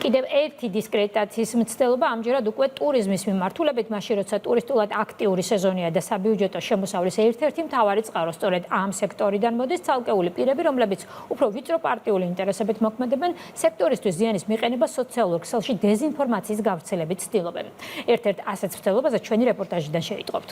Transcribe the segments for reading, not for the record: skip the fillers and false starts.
კიდევ ერთი დისკრედიტაციის მცდელობა ამჯერად უკვე ტურიზმის მიმართულებით, მაშინ როცა ტურისტულად აქტიური სეზონია და საბიუჯეტო შემოსავლის ერთ-ერთი მთავარი წყარო სწორედ ამ სექტორიდან მოდის, ცალკეული პირები, რომლებიც უფრო ვიწრო პარტიული ინტერესებით მოქმედებენ, სექტორისთვის ზიანის მიყენება სოციალურ ქსელში დეზინფორმაციის გავრცელებით ცდილობენ. ერთ-ერთ ასეთ მცდელობაზე ჩვენი რეპორტაჟიდან შევიტყობთ.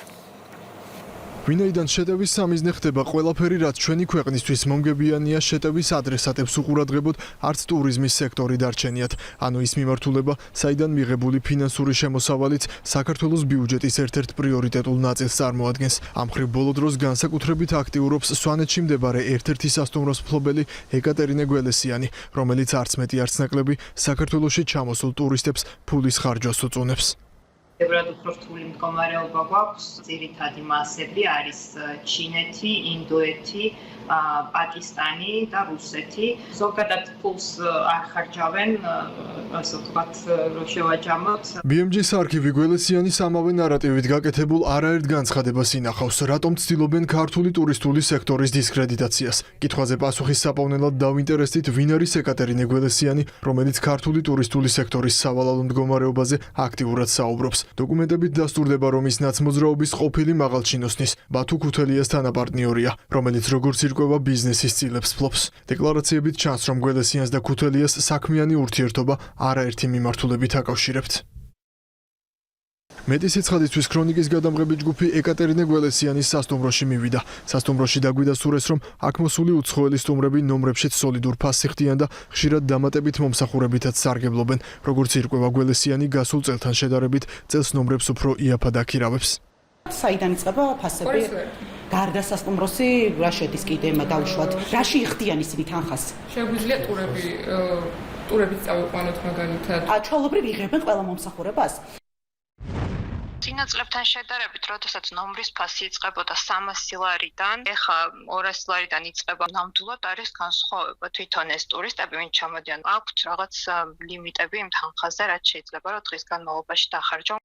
ვინაიდან შეტევის სამიზნე ხდება ყველაფერი, რაც ჩვენი ქვეყნისთვის მომგებიანია, შეტევის ადრესატებს უყურადღებოდ არც ტურიზმის სექტორი დარჩენიათ. ანუ ის მიმართულება, საიდან მიღებული ფინანსური შემოსავალიც საქართველოს ბიუჯეტის ერთ-ერთ პრიორიტეტულ ნაწილს წარმოადგენს. ამ მხრივ ბოლო დროს განსაკუთრებით აქტიურობს სვანეთში მდებარე ერთ-ერთი სასტუმროს მფლობელი ეკატერინე გველესიანი, რომელიც არც მეტი არც ნაკლები საქართველოში ჩამოსულ ტურისტებს ფულის ხარჯვას უწუნებს. ებრად უფრო რთული მდგომარეობა გვაქვს. ძირითადი მასები არის ჩინეთი, ინდოეთი, პაკისტანი და რუსეთი. ზოგადად ფულს არ ხარჯავენ, ასე ვთქვათ, რომ შევაჯამოთ. BMG-ის არქივი გველესიანის ამავე ნარატივით გაკეთებულ არაერთ განცხადებას ინახავს, რატომ ცდილობენ ქართული ტურისტული სექტორის დისკრედიტაციას. კითხვაზე პასუხის საფოვნელად დავინტერესდით, ვინ არის ეკატერინე გველესიანი, რომელიც ქართული ტურისტული სექტორის სავალალო მდგომარეობაზე აქტიურად საუბრობს. დოკუმენტებით დასტურდება, რომ ის ნაცმოძრაობის ყოფილი მაღალჩინოსნის ბათუ ქუთელიას თანაპარტნიორია, რომელიც როგორც ირკვევა ბიზნესის წილებს ფლობს. დეკლარაციებით ჩანს, რომ გველესიანს და ქუთელიას საქმიანი ურთიერთობა არაერთი მიმართულებით აკავშირებთ. მეტი სიცხადისთვის ქრონიკის გადამღები ჯგუფი ეკატერინე გველესიანის სასტუმროში მივიდა. სასტუმროში დაგვიდა სურეს, რომ აქ მოსული უცხოელი სტუმრები ნომრებშიც სოლიდურ ფასს იხდიან და ხშირად დამატებით მომსახურებითაც სარგებლობენ. როგორც ირკვევა გველესიანი, გასულ წელთან შედარებით წელს ნომრებს უფრო იაფად აქირავებს. საიდან იწყება ფასები? გარდა სასტუმროსი რა შედის კიდე დავუშვათ. რაში იხდიან ისინი თანხას? შეგვიძლია ტურებით წავიყვანოთ მაგალითად. ჩვეულებრივ იღებენ ყველა მომსახურებას. წინა წლებთან შედარებით, როდესაც ნომრის ფასი იწყებოდა 300 ლარიდან, ეხლა 200 ლარიდან იწყება, ნამდვილად არის განსხვავება. თვითონ ეს ტურისტები, ვინც ჩამოდიან, აქვთ რაღაც ლიმიტები იმ თანხაზე, რაც შეიძლება რომ დღის განმავლობაში დახარჯონ.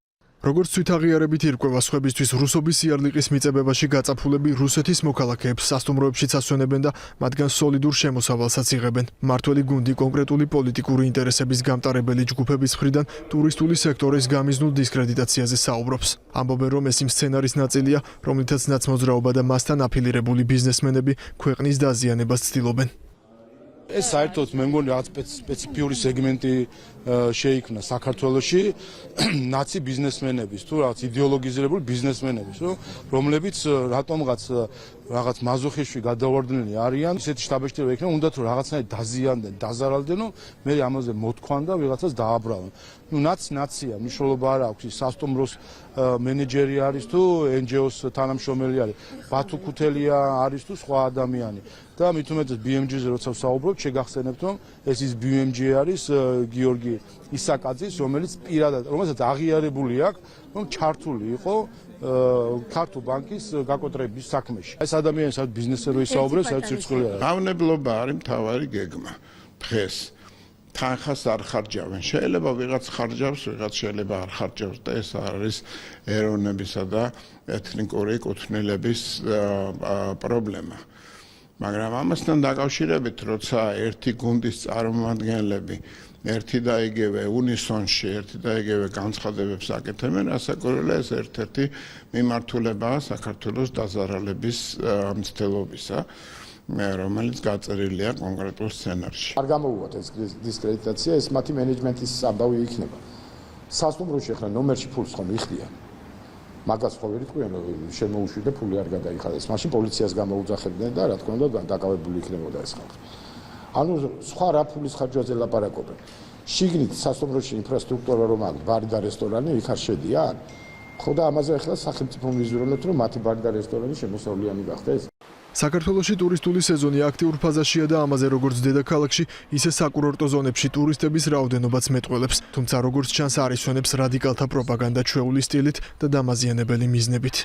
როგორც თვითაღიარებით ირკვევა, სხვებისთვის რუსობის იარლიყის მიწებებაში გაწაფულები რუსეთის მოქალაქეებს სასტუმროებშიც ასვენებენ და მათგან სოლიდურ შემოსავალსაც იღებენ. მმართველი გუნდი კონკრეტული პოლიტიკური ინტერესების გამტარებელი ჯგუფების მხრიდან ტურისტული სექტორის გამიზნულ დისკრედიტაციაზე საუბრობს. ამბობენ, რომ ეს იმ სცენარის ნაწილია, რომლითაც ნაცმოძრაობა და მასთან აფილირებული ბიზნესმენები ქვეყნის დაზიანებას ცდილობენ. ეს საერთოდ მე მგონი რაღაც სპეციფიური სეგმენტი შეიქმნა საქართველოში ნაცი ბიზნესმენების თუ რაღაც იდეოლოგიზირებული ბიზნესმენების, რომლებიც რატომღაც რაღაც მაზოხიშვი გადავარდნილი არიან, ისეთი შტაბეშტი იქნება, უნდათ რომ რაღაცნაირად დაზიანდნენ, დაზარალდნენ, მე ამაზე მოთქვან და ვიღაცას დააბრალონ. ნაცია, მნიშვნელობა არ აქვს, სასტუმროს მენეჯერი არის თუ NGO-ს თანამშრომელი არის, ბათუ ქუთელია არის თუ სხვა ადამიანი. და მით უმეტეს BMG-ზე როცა ვსაუბრობ, შეგახსენებთ, რომ ეს ის BMG არის გიორგი ისაკაძის, რომელსაც აღიარებული აქვს, რომ ჩართული იყო ქართულ ბანკის გაკოტრების საქმეში. ეს ადამიანი საერთოდ ბიზნესზე რო ისაუბრებს, საერთოდ სირცხვილი არის. გავნებლობა არის მთავარი გეგმა. დღეს თანხას არ ხარჯავენ. შეიძლება ვიღაც ხარჯავს, ვიღაც შეიძლება არ ხარჯავს და ეს არის ეროვნებისა და ეთნიკური კუთვნილების პრობლემა. მაგრამ ამასთან დაკავშირებით, როცა ერთი გუნდის წარმომადგენლები ერთი და იგივე უნისონში, ერთი და იგივე განცხადებებს აკეთებენ, ასაკურველი ეს ერთ-ერთი მიმართულებაა საქართველოს დაზარალების მცდელობისა, რომელიც გაწერილია კონკრეტულ სცენარში. არ გამოუვათ ეს დისკრედიტაცია, ეს მათი მენეჯმენტის ამბავი იქნება. სასტუმროში ახლა ნომერში ფულს ხომ იხდიან. მაგას ხო ვერ იტყვიან, რომ შემოუშვიდა ფული არ გადაიხადეს. მაშინ პოლიციას გამოუძახებდნენ და რა თქმა უნდა დაკავებული იქნებოდა ეს ხალხი. ანუ სხვა რა ფულის ხარჯვაზე ლაპარაკობენ. შიგნით სასტუმროში ინფრასტრუქტურა რომ აქვს, ბარი და რესტორანი იქ არ შედიან. ხო და ამაზე ახლა სახელმწიფო მიზურებთ, რომ მათი ბარი და რესტორანი შემოსავლიანი გახდეს. საქართველოში ტურისტული სეზონი აქტიურ ფაზაშია და ამაზე როგორც დედაქალაქში, ისე საკურორტო ზონებში ტურისტების რაოდენობაც მეტყველებს. თუმცა როგორც ჩანს, არ ისვენებს რადიკალთა პროპაგანდა ჩვეული სტილით და დამაზიანებელი მიზნებით.